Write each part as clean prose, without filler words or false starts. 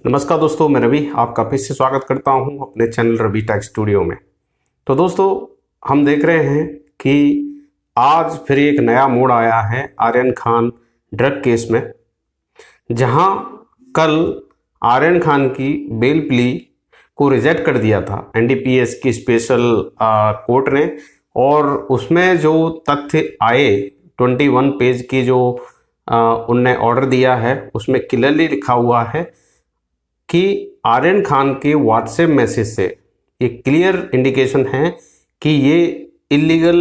नमस्कार दोस्तों, मैं रवि आपका फिर से स्वागत करता हूं अपने चैनल रवि टेक स्टूडियो में। तो दोस्तों, हम देख रहे हैं कि आज फिर एक नया मोड़ आया है आर्यन खान ड्रग केस में, जहां कल आर्यन खान की बेल प्ली को रिजेक्ट कर दिया था एनडीपीएस की स्पेशल कोर्ट ने। और उसमें जो तथ्य आए, 21 पेज की जो उनने ऑर्डर दिया है, उसमें क्लियरली लिखा हुआ है कि आर्यन खान के व्हाट्सएप मैसेज से एक क्लियर इंडिकेशन है कि ये इलीगल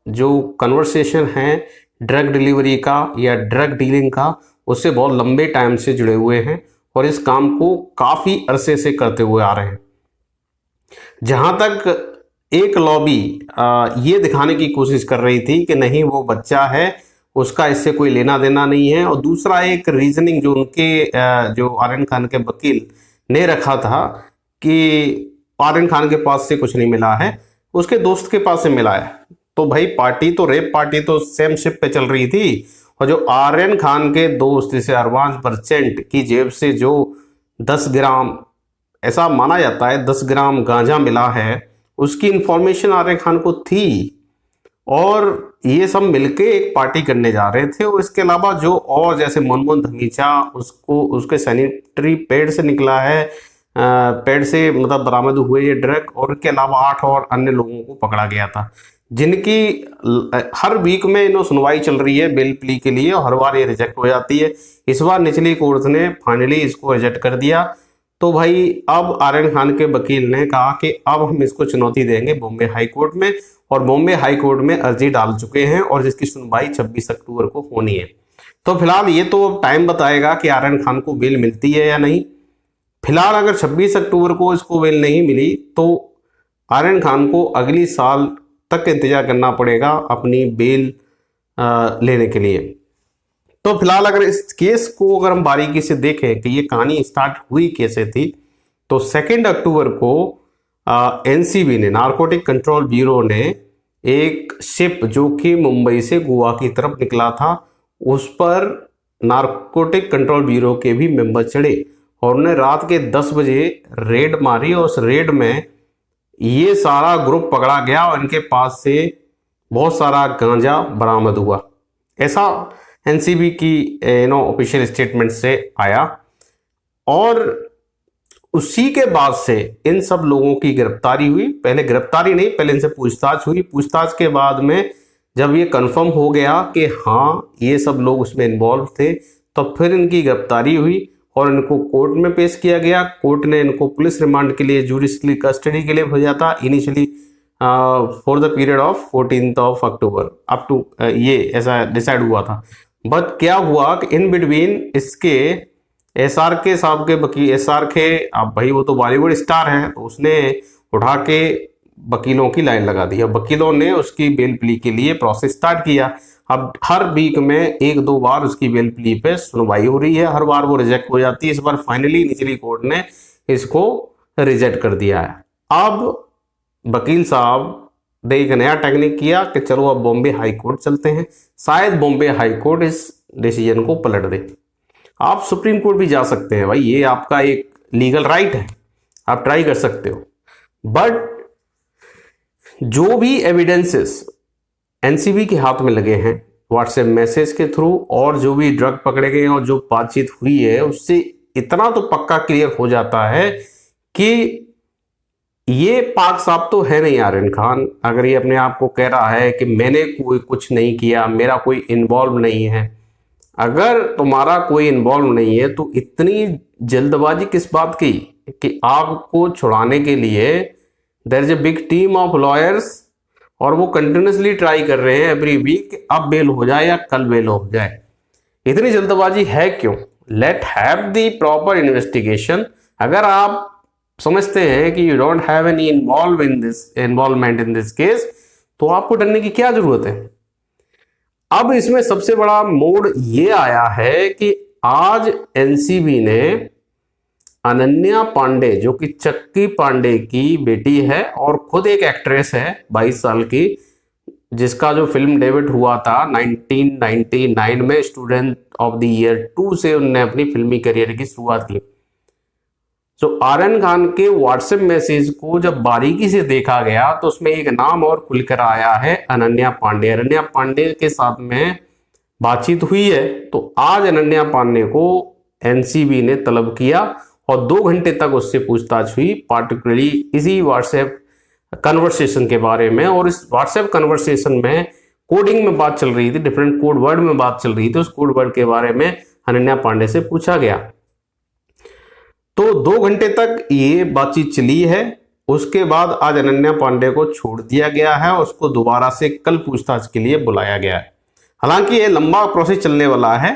जो कन्वर्सेशन है ड्रग डिलीवरी का या ड्रग डीलिंग का, उससे बहुत लंबे टाइम से जुड़े हुए हैं और इस काम को काफ़ी अरसे से करते हुए आ रहे हैं। जहाँ तक एक लॉबी ये दिखाने की कोशिश कर रही थी कि नहीं, वो बच्चा है, उसका इससे कोई लेना देना नहीं है, और दूसरा एक रीजनिंग जो उनके जो आर्यन खान के वकील ने रखा था कि आर्यन खान के पास से कुछ नहीं मिला है, उसके दोस्त के पास से मिला है। तो भाई पार्टी तो रेप पार्टी तो सेम शिप पे चल रही थी, और जो आर्यन खान के दोस्त जैसे अरबाज मर्चेंट की जेब से जो 10 ग्राम, ऐसा माना जाता है 10 ग्राम गांजा मिला है, उसकी इंफॉर्मेशन आर्यन खान को थी। और ये सब मिलके एक पार्टी करने जा रहे थे। और इसके अलावा जो और जैसे मनमोहन धमीजा, उसको उसके सैनिटरी पैड से निकला है, पैड से मतलब बरामद हुए ये ड्रग, और इसके अलावा 8 और अन्य लोगों को पकड़ा गया था, जिनकी हर वीक में इन्हों सुनवाई चल रही है बेल प्ली के लिए, और हर बार ये रिजेक्ट हो जाती है। इस बार निचली कोर्ट ने फाइनली इसको रिजेक्ट कर दिया। तो भाई अब आर्यन खान के वकील ने कहा कि अब हम इसको चुनौती देंगे बॉम्बे हाई कोर्ट में, और बॉम्बे हाई कोर्ट में अर्जी डाल चुके हैं और जिसकी सुनवाई 26 अक्टूबर को होनी है। तो फिलहाल ये तो टाइम बताएगा कि आर्यन खान को बेल मिलती है या नहीं। फिलहाल अगर 26 अक्टूबर को इसको बेल नहीं मिली तो आर्यन खान को अगली साल तक इंतजार करना पड़ेगा अपनी बेल लेने के लिए। तो फिलहाल अगर इस केस को अगर हम बारीकी से देखें कि ये कहानी स्टार्ट हुई कैसे थी, तो 2 अक्टूबर को एनसीबी ने, नारकोटिक कंट्रोल ब्यूरो ने, एक शिप जो कि मुंबई से गोवा की तरफ निकला था, उस पर नारकोटिक कंट्रोल ब्यूरो के भी मेंबर चढ़े और उन्होंने रात के 10 बजे रेड मारी, और उस रेड में ये सारा ग्रुप पकड़ा गया और इनके पास से बहुत सारा गांजा बरामद हुआ। ऐसा एनसीबी की ऑफिशियल स्टेटमेंट से आया। और उसी के बाद से इन सब लोगों की गिरफ्तारी हुई। पहले गिरफ्तारी नहीं, पहले इनसे पूछताछ हुई। पूछताछ के बाद में जब ये कंफर्म हो गया कि हाँ ये सब लोग उसमें इन्वॉल्व थे, तो फिर इनकी गिरफ्तारी हुई और इनको कोर्ट में पेश किया गया। कोर्ट ने इनको पुलिस रिमांड के लिए, जुडिशियल कस्टडी के लिए भेजा था initially for the period of 14 October up to ये ऐसा डिसाइड हुआ था। बट क्या हुआ कि इन बिटवीन इसके एसआर के साहब के वकील, एसआर के, अब भाई वो तो बॉलीवुड स्टार है, तो उसने उठा के वकीलों की लाइन लगा दी। अब वकीलों ने उसकी बेल प्ली के लिए प्रोसेस स्टार्ट किया। अब हर वीक में 1-2 बार उसकी बेल प्ली पे सुनवाई हो रही है, हर बार वो रिजेक्ट हो जाती है। इस बार फाइनली निचली कोर्ट ने इसको रिजेक्ट कर दिया है। अब वकील साहब ने एक नया टेक्निक किया कि चलो अब बॉम्बे हाई कोर्ट चलते हैं, शायद बॉम्बे हाई कोर्ट इस डिसीजन को पलट दे। आप सुप्रीम कोर्ट भी जा सकते हैं भाई, ये आपका एक लीगल राइट है, आप ट्राई कर सकते हो। बट जो भी एविडेंसेस एनसीबी के हाथ में लगे हैं व्हाट्सएप मैसेज के थ्रू, और जो भी ड्रग पकड़े गए और जो बातचीत हुई है, उससे इतना तो पक्का क्लियर हो जाता है कि ये पाक साहब तो है नहीं आर्यन खान। अगर ये अपने आप को कह रहा है कि मैंने कोई कुछ नहीं किया, मेरा कोई इन्वॉल्व नहीं है, अगर तुम्हारा कोई इन्वॉल्व नहीं है तो इतनी जल्दबाजी किस बात की कि आपको छुड़ाने के लिए there is a big team of lawyers, और वो कंटिन्यूसली ट्राई कर रहे हैं एवरी वीक अब बेल हो जाए या कल बेल हो जाए। इतनी जल्दबाजी है क्यों? Let have the proper investigation. अगर आप समझते हैं कि you don't have any involvement in this case, तो आपको डरने की क्या जरूरत है? अब इसमें सबसे बड़ा मोड़ ये आया है कि आज एनसीबी ने अनन्या पांडे, जो कि चक्की पांडे की बेटी है और खुद एक एक्ट्रेस है 22 साल की, जिसका जो फिल्म डेब्यूट हुआ था 1999 में, स्टूडेंट ऑफ द ईयर 2 से उनने अपनी फिल्मी करियर की शुरुआत की। तो आर्यन खान के व्हाट्सएप मैसेज को जब बारीकी से देखा गया तो उसमें एक नाम और खुलकर आया है, अनन्या पांडे। अनन्या पांडे के साथ में बातचीत हुई है। तो आज अनन्या पांडे को एनसीबी ने तलब किया और 2 घंटे तक उससे पूछताछ हुई, पार्टिकुलरली इसी व्हाट्सएप कन्वर्सेशन के बारे में। और इस व्हाट्सएप कन्वर्सेशन में कोडिंग में बात चल रही थी, डिफरेंट कोड वर्ड में बात चल रही थी। उस कोड वर्ड के बारे में अनन्या पांडे से पूछा गया। तो 2 घंटे तक ये बातचीत चली है। उसके बाद आज अनन्या पांडे को छोड़ दिया गया है, उसको दोबारा से कल पूछताछ के लिए बुलाया गया है। हालांकि ये लंबा प्रोसेस चलने वाला है।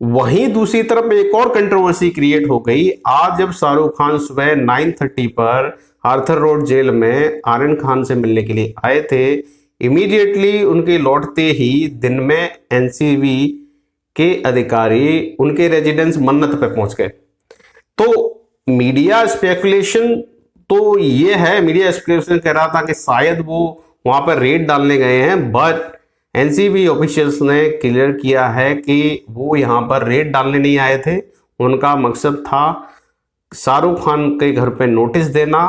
वहीं दूसरी तरफ एक और कंट्रोवर्सी क्रिएट हो गई आज जब शाहरुख खान सुबह 9:30 पर आर्थर रोड जेल में आर्यन खान से मिलने के लिए आए थे। इमीडिएटली उनके लौटते ही दिन में एनसीबी के अधिकारी उनके रेजिडेंस मन्नत पे पहुंच गए। तो मीडिया स्पेकुलेशन तो ये है, मीडिया स्पेकुलेशन कह रहा था कि शायद वो वहां पर रेड डालने गए हैं, बट एनसीबी ऑफिशियल्स ने क्लियर किया है कि वो यहां पर रेड डालने नहीं आए थे। उनका मकसद था शाहरुख खान के घर पे नोटिस देना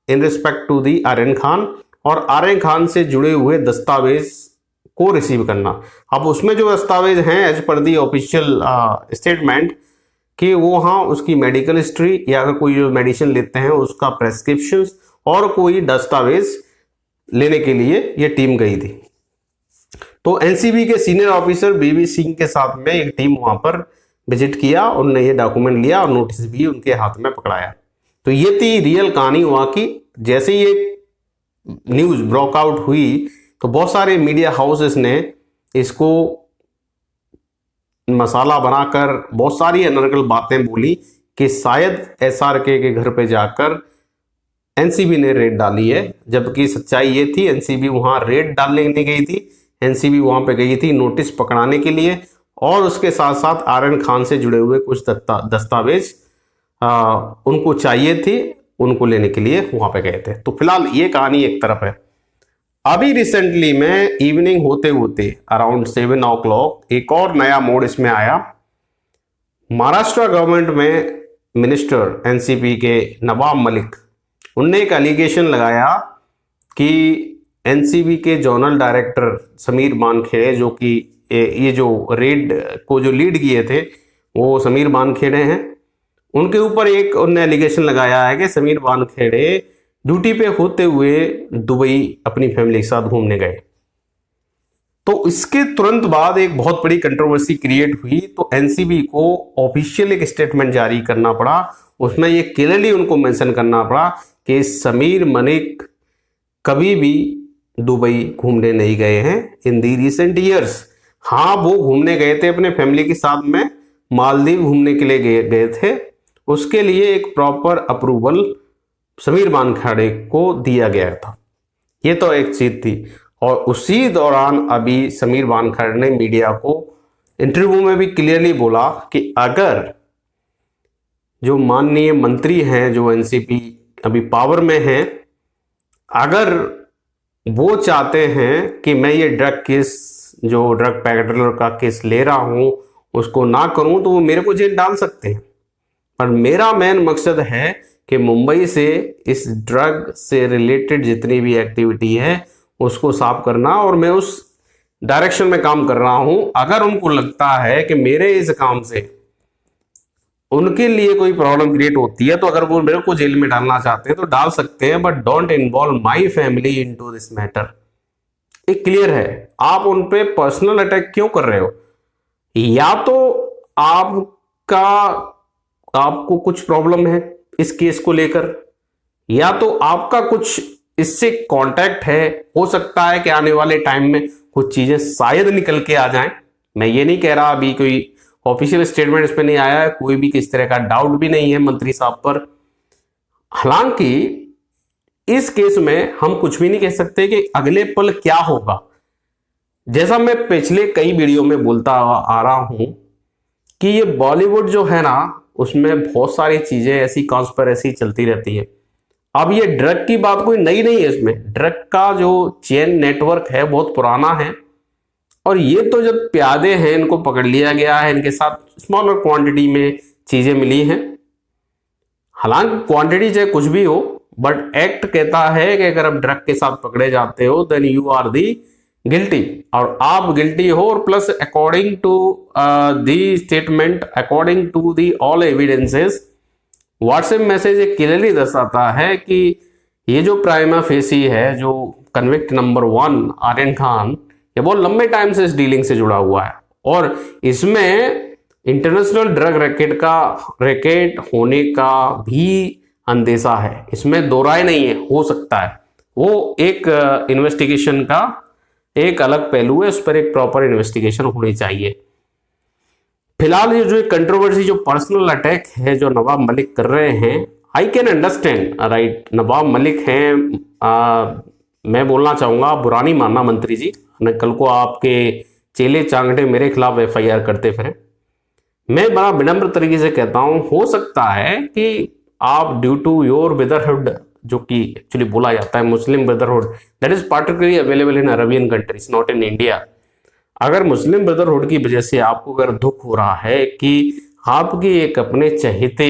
in respect to the Aryan Khan, और आर्यन खान से जुड़े हुए दस्तावेज को रिसीव करना। अब उसमें जो दस्तावेज हैं as per the official statement कि वो हाँ उसकी मेडिकल हिस्ट्री या अगर कोई जो मेडिसिन लेते हैं उसका प्रेस्क्रिप्शन और कोई दस्तावेज लेने के लिए ये टीम गई थी। तो एनसीबी के सीनियर ऑफिसर बीवी सिंह के साथ में एक टीम वहां पर विजिट किया, उन्होंने ये डॉक्यूमेंट लिया और नोटिस भी उनके हाथ में पकड़ाया। तो ये थी रियल कहानी वहां की। जैसे ही ये न्यूज ब्रोकआउट हुई तो बहुत सारे मीडिया हाउसेस ने इसको मसाला बनाकर बहुत सारी अनर्गल बातें बोली कि शायद एसआरके के घर पे जाकर एनसीबी ने रेड डाली है, जबकि सच्चाई ये थी एनसीबी वहां रेड डालने नहीं गई थी। एनसीबी वहां पे गई थी नोटिस पकड़ाने के लिए, और उसके साथ साथ आर्यन खान से जुड़े हुए कुछ दस्तावेज उनको चाहिए थी, उनको लेने के लिए वहां पे गए थे। तो फिलहाल ये कहानी एक तरफ है। अभी रिसेंटली में इवनिंग होते होते अराउंड 7 o'clock एक और नया मोड़ इसमें आया। महाराष्ट्र गवर्नमेंट में मिनिस्टर एनसीपी के नवाब मलिक, उनने एक एलिगेशन लगाया कि एनसीबी के जोनल डायरेक्टर समीर मानखेड़े, जो कि ये जो रेड को जो लीड किए थे वो समीर मानखेड़े हैं, उनके ऊपर एक उन्होंने एलिगेशन लगाया है कि समीर मानखेड़े ड्यूटी पे होते हुए दुबई अपनी फैमिली के साथ घूमने गए। तो इसके तुरंत बाद एक बहुत बड़ी कंट्रोवर्सी क्रिएट हुई। तो एनसीबी को ऑफिशियल एक स्टेटमेंट जारी करना पड़ा, उसमें ये क्लियरली उनको मेंशन करना पड़ा कि समीर मलिक कभी भी दुबई घूमने नहीं गए हैं इन दी रिसेंट ईयर्स। हाँ, वो घूमने गए थे अपने फैमिली के साथ में, मालदीव घूमने के लिए गए थे। उसके लिए एक प्रॉपर अप्रूवल समीर मानखेड़े को दिया गया था। ये तो एक चीज थी। और उसी दौरान अभी समीर मानखेड़े ने मीडिया को इंटरव्यू में भी क्लियरली बोला कि अगर जो माननीय मंत्री हैं, जो एनसीपी अभी पावर में हैं, अगर वो चाहते हैं कि मैं ये ड्रग केस, जो ड्रग पैकेडलर का केस ले रहा हूं, उसको ना करूं, तो वो मेरे को जेल डाल सकते हैं। पर मेरा मेन मकसद है कि मुंबई से इस ड्रग से रिलेटेड जितनी भी एक्टिविटी है उसको साफ करना, और मैं उस डायरेक्शन में काम कर रहा हूं। अगर उनको लगता है कि मेरे इस काम से उनके लिए कोई प्रॉब्लम क्रिएट होती है, तो अगर वो मेरे को जेल में डालना चाहते हैं तो डाल सकते हैं, but don't involve my family into this matter. एक क्लियर है। आप उन पे पर्सनल अटैक क्यों कर रहे हो? या तो आपको कुछ प्रॉब्लम है इस केस को लेकर, या तो आपका कुछ इससे कांटेक्ट है। हो सकता है कि आने वाले टाइम में कुछ चीजें शायद निकल के आ जाएं। मैं ये नहीं कह रहा, अभी कोई ऑफिशियल स्टेटमेंट इस पे नहीं आया है, कोई भी किस तरह का डाउट भी नहीं है मंत्री साहब पर। हालांकि इस केस में हम कुछ भी नहीं कह सकते कि अगले पल क्या होगा। जैसा मैं पिछले कई वीडियो में बोलता आ रहा हूं कि ये बॉलीवुड जो है ना, उसमें बहुत सारी चीजें ऐसी कॉन्स्पिरेसी चलती रहती है। अब ये ड्रग की बात कोई नई नहीं है, इसमें ड्रग का जो चेन नेटवर्क है बहुत पुराना है, और ये तो जब प्यादे हैं इनको पकड़ लिया गया है, इनके साथ स्मॉलर क्वांटिटी में चीजें मिली हैं। हालांकि क्वांटिटी चाहे कुछ भी हो, बट एक्ट कहता है कि अगर आप ड्रग के साथ पकड़े जाते हो then you are the guilty, और आप गिल्टी हो। और plus according to the statement, according to the all evidences, WhatsApp message एक क्लियरली दर्शाता है कि ये जो प्राइमा फेसी है, जो कन्विक्ट नंबर 1 आर्यन खान, ये बहुत लंबे टाइम से इस डीलिंग से जुड़ा हुआ है और इसमें इंटरनेशनल ड्रग रैकेट होने का भी अंदेशा है। इसमें दो राय नहीं है, हो सकता है। वो एक इन्वेस्टिगेशन का एक अलग पहलू है, उस पर एक प्रॉपर इन्वेस्टिगेशन होनी चाहिए। फिलहाल ये जो कंट्रोवर्सी, जो पर्सनल अटैक है जो नवाब मलिक कर रहे हैं, I can understand, right. Nawab Malik हैं, मैं बोलना चाहूंगा, बुरा नहीं मानना मंत्री जी, कल को आपके चेले चांगटे मेरे खिलाफ एफआईआर करते फिर। मैं बड़ा विनम्र तरीके से कहता हूं, हो सकता है कि आप ड्यू टू योर ब्रदरहुड, जो कि एक्चुअली बोला जाता है Muslim brotherhood, that is particularly available in Arabian countries, not in India. अगर मुस्लिम ब्रदरहुड की वजह से आपको अगर दुख हो रहा है कि आपके एक अपने चहेते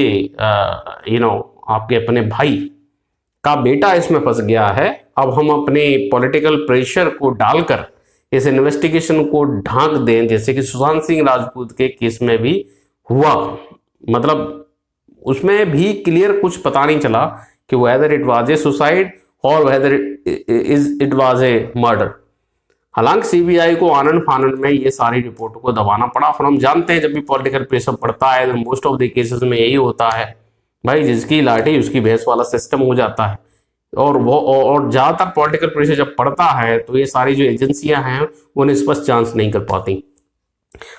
आपके अपने भाई का बेटा इसमें फंस गया है, अब हम अपने पॉलिटिकल प्रेशर को डालकर इस इन्वेस्टिगेशन को ढांक दें, जैसे कि सुशांत सिंह राजपूत के केस में भी हुआ। मतलब उसमें भी क्लियर कुछ पता नहीं चला कि whether it was a suicide और whether it was a murder. हालांकि सीबीआई को आनंद फानंद में ये सारी रिपोर्टों को दबाना पड़ा, और हम जानते हैं जब भी पॉलिटिकल प्रेशर पड़ता है तो मोस्ट ऑफ द केसेस में यही होता है भाई, जिसकी लाठी उसकी भैंस वाला सिस्टम हो जाता है। और ज्यादातर पॉलिटिकल प्रेशर जब पड़ता है तो ये सारी जो एजेंसियां हैं वो निष्पक्ष जांच नहीं कर पाती।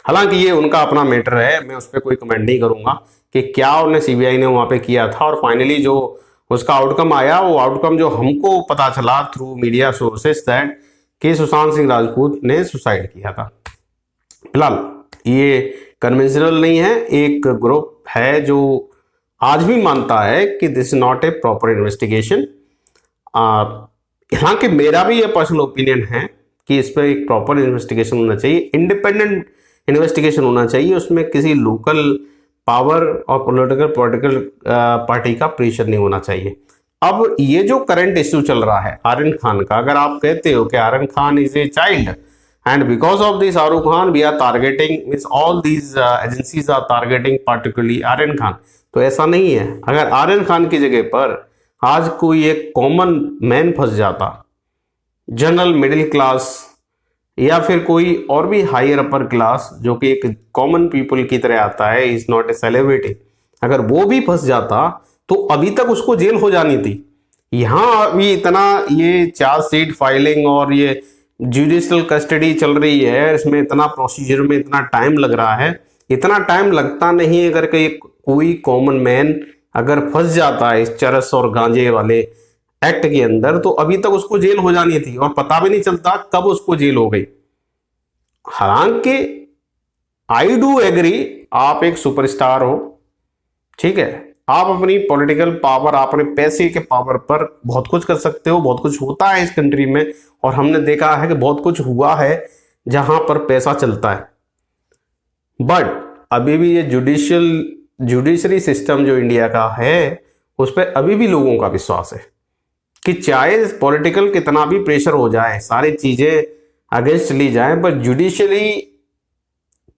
हालांकि ये उनका अपना मैटर है, मैं उस पर कोई कमेंट नहीं करूंगा कि क्या उन्हें सीबीआई ने वहां पे किया था, और फाइनली जो उसका आउटकम आया, वो आउटकम जो हमको पता चला थ्रू मीडिया सोर्सेस दैट कि सुशांत सिंह राजपूत ने सुसाइड किया था। फिलहाल ये कन्वेंशनल नहीं है, एक ग्रुप है जो आज भी मानता है कि this is not a proper investigation. हालांकि मेरा भी ये पर्सनल ओपिनियन है कि इस पर एक प्रॉपर इन्वेस्टिगेशन होना चाहिए, इंडिपेंडेंट इन्वेस्टिगेशन होना चाहिए, उसमें किसी लोकल पावर और पॉलिटिकल पार्टी का प्रेशर नहीं होना चाहिए। अब ये जो करंट इश्यू चल रहा है आर्यन खान का, अगर आप कहते हो कि Aryan Khan is a child and because of this Shahrukh Khan we are targeting, means all these agencies are targeting particularly Aryan Khan, तो ऐसा नहीं है। अगर आर्यन खान की जगह पर आज कोई एक कॉमन मैन फंस जाता, जनरल मिडिल क्लास या फिर कोई और भी हायर अपर क्लास जो कि एक कॉमन पीपल की तरह आता है, इज नॉट ए सेलिब्रिटी, अगर वो भी फंस जाता तो अभी तक उसको जेल हो जानी थी। यहाँ अभी इतना ये चार्जशीट फाइलिंग और ये जुडिशियल कस्टडी चल रही है, इसमें इतना प्रोसीजर में इतना टाइम लग रहा है। इतना टाइम लगता नहीं अगर कोई कॉमन मैन अगर फंस जाता है इस चरस और गांजे वाले एक्ट के अंदर, तो अभी तक उसको जेल हो जानी थी और पता भी नहीं चलता कब उसको जेल हो गई। हालांकि आई डू एग्री, आप एक सुपरस्टार हो, ठीक है, आप अपनी पॉलिटिकल पावर, अपने पैसे के पावर पर बहुत कुछ कर सकते हो, बहुत कुछ होता है इस कंट्री में, और हमने देखा है कि बहुत कुछ हुआ है जहां पर पैसा चलता है। बट अभी भी ये जुडिशरी सिस्टम जो इंडिया का है, उस पर अभी भी लोगों का विश्वास है कि चाहे पॉलिटिकल कितना भी प्रेशर हो जाए, सारी चीजें अगेंस्ट ली जाए, पर जुडिशरी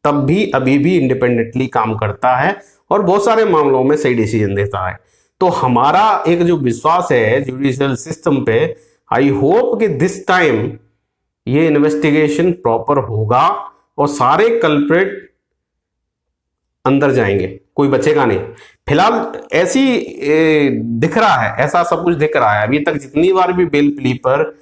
तब भी अभी भी इंडिपेंडेंटली काम करता है और बहुत सारे मामलों में सही डिसीजन देता है। तो हमारा एक जो विश्वास है जुडिशियल सिस्टम पे, आई होप कि दिस टाइम ये इन्वेस्टिगेशन प्रॉपर होगा और सारे कल्प्रिट अंदर जाएंगे, कोई बचेगा नहीं। फिलहाल ऐसी दिख रहा है, ऐसा सब कुछ दिख रहा है। अभी तक जितनी बार भी बेल प्ली पर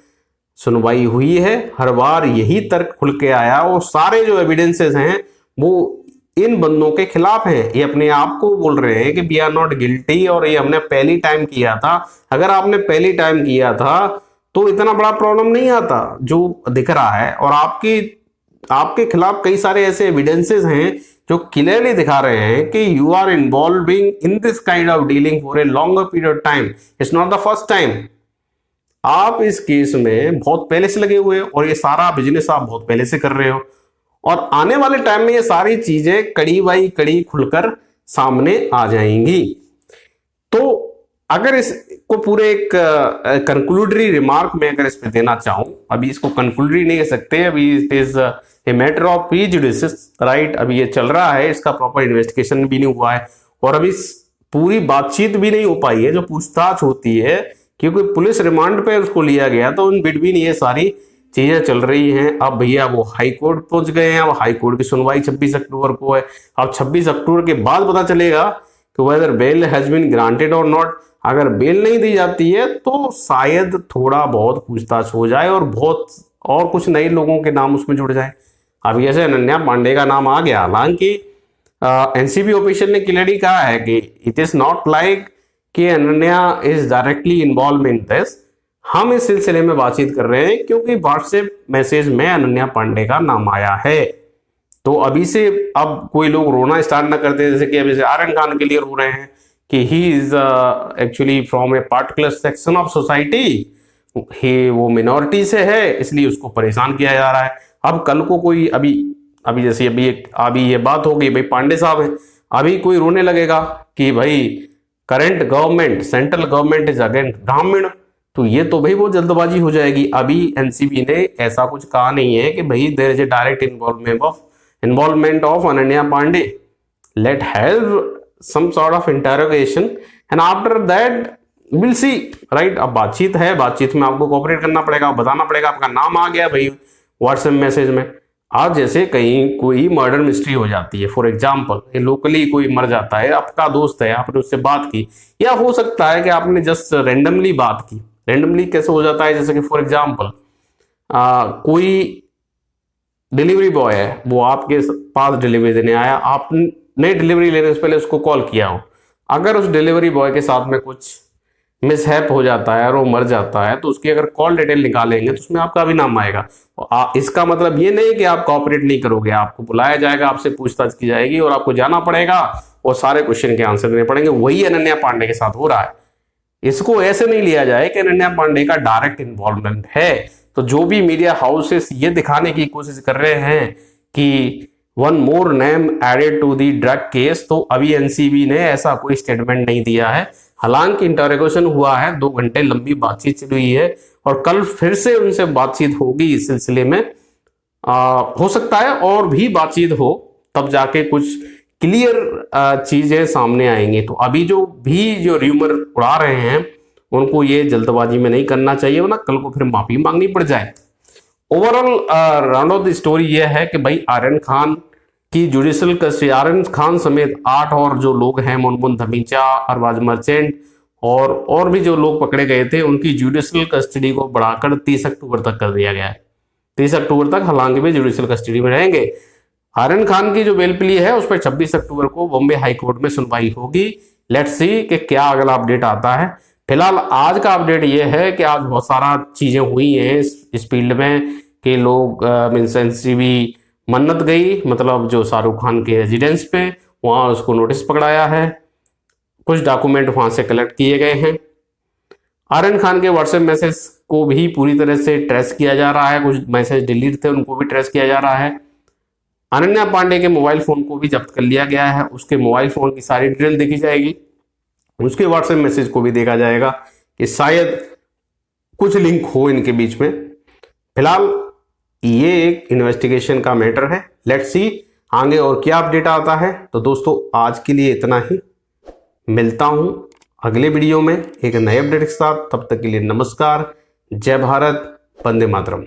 सुनवाई हुई है, हर बार यही तर्क खुल के आया, और सारे जो एविडेंसेस हैं वो इन बंदों के खिलाफ हैं। ये अपने आप को बोल रहे हैं कि वी आर नॉट गिल्टी और ये हमने पहली टाइम किया था। अगर आपने पहली टाइम किया था तो इतना बड़ा प्रॉब्लम नहीं आता जो दिख रहा है, और आपके खिलाफ कई सारे ऐसे एविडेंसेस हैं जो क्लियरली दिखा रहे हैं कि you are involving in this kind of dealing for a longer period of time, it's not the first time. आप इस केस में बहुत पहले से लगे हुए हो और ये सारा बिजनेस आप बहुत पहले से कर रहे हो, और आने वाले टाइम में ये सारी चीजें कड़ी बाई कड़ी खुलकर सामने आ जाएंगी। तो अगर इसको पूरे एक कंक्लूडरी रिमार्क में अगर इस पे देना चाहूं, अभी इसको कंक्लूडरी नहीं कह सकते, अभी it is a matter of prejudice, right. अभी ये चल रहा है, इसका प्रॉपर इन्वेस्टिगेशन भी नहीं हुआ है और अभी पूरी बातचीत भी नहीं हो पाई है जो पूछताछ होती है, क्योंकि पुलिस रिमांड पे उसको लिया गया तो उन बिटवीन ये सारी चीजें चल रही हैं। अब भैया वो हाई कोर्ट पहुंच गए हैं, अब हाई कोर्ट की सुनवाई 26 अक्टूबर को है। अब 26 अक्टूबर के बाद पता चलेगा कि whether bail has been granted और नॉट। अगर बेल नहीं दी जाती है तो शायद थोड़ा बहुत पूछताछ हो जाए और बहुत और कुछ नए लोगों के नाम उसमें जुड़ जाए। अब जैसे अनन्या पांडे का नाम आ गया, हालांकि एनसीबी ऑफिशियल ने क्लियरली कहा है कि इट इज नॉट लाइक कि Ananya is directly involve in this. हम इस सिलसिले में बातचीत कर रहे हैं क्योंकि व्हाट्सएप मैसेज में अनन्या पांडे का नाम आया है। तो अभी से अब कोई लोग रोना स्टार्ट ना करते, जैसे कि अभी से आर्यन खान के लिए रो रहे हैं कि he is actually from a particular section of society, ही वो मिनॉरिटी से है इसलिए उसको परेशान किया जा रहा है। अब कल को कोई अभी जैसे अभी ये बात हो गई भाई पांडे साहब हैं, अभी कोई रोने लगेगा कि भाई current government, central government is against ब्राह्मण, तो ये तो भाई वो जल्दबाजी हो जाएगी। अभी एनसीबी ने ऐसा कुछ कहा नहीं है कि भाई there is a direct involvement of Ananya Pandey, let have some sort of interrogation and after that will see, right. अब बातचीत है, बातचीत में आपको कोऑपरेट करना पड़ेगा, बताना पड़ेगा आपका नाम आ गया भाई व्हाट्सएप मैसेज में। आज जैसे कहीं कोई मर्डर मिस्ट्री हो जाती है, फॉर एग्जाम्पल लोकली कोई मर जाता है, आपका दोस्त है, आपने उससे बात की, या हो सकता है कि आपने जस्ट रेंडमली बात की। रेंडमली कैसे हो जाता है, जैसे कि फॉर एग्जाम्पल कोई डिलीवरी बॉय है, वो आपके पास डिलीवरी देने आया, आपने डिलीवरी लेने से पहले उसको कॉल किया हो, अगर उस डिलीवरी बॉय के साथ में कुछ मिसहैप हो जाता है और वो मर जाता है तो उसकी अगर कॉल डिटेल निकालेंगे तो उसमें आपका भी नाम आएगा। इसका मतलब ये नहीं कि आप कॉपरेट नहीं करोगे, आपको बुलाया जाएगा, आपसे पूछताछ की जाएगी और आपको जाना पड़ेगा और सारे क्वेश्चन के आंसर देने पड़ेंगे। वही अनन्या पांडे के साथ हो रहा है। इसको ऐसे नहीं लिया जाए कि अनन्या पांडे का डायरेक्ट इन्वॉल्वमेंट है। तो जो भी मीडिया हाउसेस ये दिखाने की कोशिश कर रहे हैं कि one more name added to the drug case, तो अभी एनसीबी ने ऐसा कोई स्टेटमेंट नहीं दिया है। हालांकि इंटरोगेशन हुआ है, 2 घंटे लंबी बातचीत चली हुई है और कल फिर से उनसे बातचीत होगी इस सिलसिले में। हो सकता है और भी बातचीत हो, तब जाके कुछ क्लियर चीजें सामने आएंगी। तो अभी जो र्यूमर उड़ा रहे हैं उनको ये जल्दबाजी में नहीं करना चाहिए, वरना कल को फिर माफी मांगनी पड़ जाए। Overall round of the story ये है कि भाई आर्यन खान की जुडिशियल कस्टडी, आर्यन खान समेत 8 और जो लोग हैं, मुनमुन धमीजा, अरबाज मर्चेंट और भी जो लोग पकड़े गए थे, उनकी जुडिशियल कस्टडी को बढ़ाकर 30 अक्टूबर तक कर दिया गया है। 30 अक्टूबर तक हालांकि भी जुडिशियल कस्टडी में रहेंगे। आर्यन खान की जो बेल प्ली है उस पर 26 अक्टूबर को बॉम्बे हाई कोर्ट में सुनवाई होगी। लेट्स सी कि क्या अगला अपडेट आता है। फिलहाल आज का अपडेट ये है कि आज बहुत सारा चीजें हुई हैं इस फील्ड में कि लोग मींस एनसीबी मन्नत गई, मतलब जो शाहरुख खान के रेजिडेंस पे, वहां उसको नोटिस पकड़ाया है, कुछ डॉक्यूमेंट वहां से कलेक्ट किए गए हैं। आर्यन खान के व्हाट्सएप मैसेज को भी पूरी तरह से ट्रेस किया जा रहा है, कुछ मैसेज डिलीट थे उनको भी ट्रेस किया जा रहा है। अनन्या पांडे के मोबाइल फोन को भी जब्त कर लिया गया है, उसके मोबाइल फोन की सारी डिटेल देखी जाएगी, उसके व्हाट्सएप मैसेज को भी देखा जाएगा कि शायद कुछ लिंक हो इनके बीच में। फिलहाल ये एक इन्वेस्टिगेशन का मैटर है, लेट्स सी आगे और क्या अपडेट आता है। तो दोस्तों आज के लिए इतना ही, मिलता हूं अगले वीडियो में एक नए अपडेट के साथ। तब तक के लिए नमस्कार, जय भारत, वंदे मातरम।